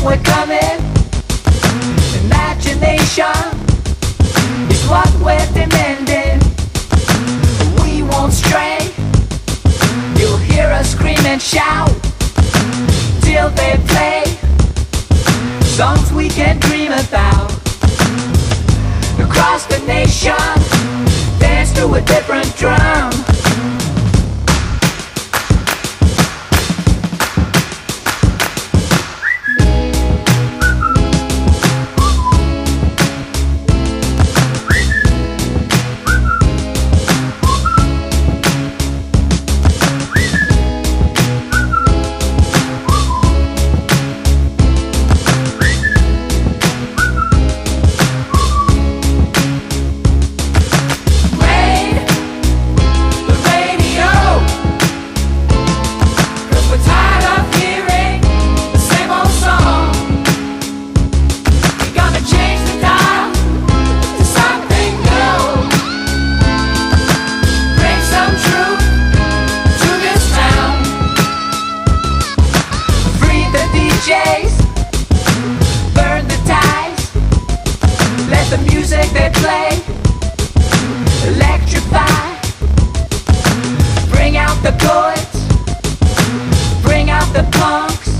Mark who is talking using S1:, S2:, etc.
S1: we're coming. Imagination is what we're demanding. We won't stray. You'll hear us scream and shout till they play songs we can dream about. Across the nation, dance to a different drum. Burn the ties, let the music they play electrify. Bring out the poets, bring out the punks,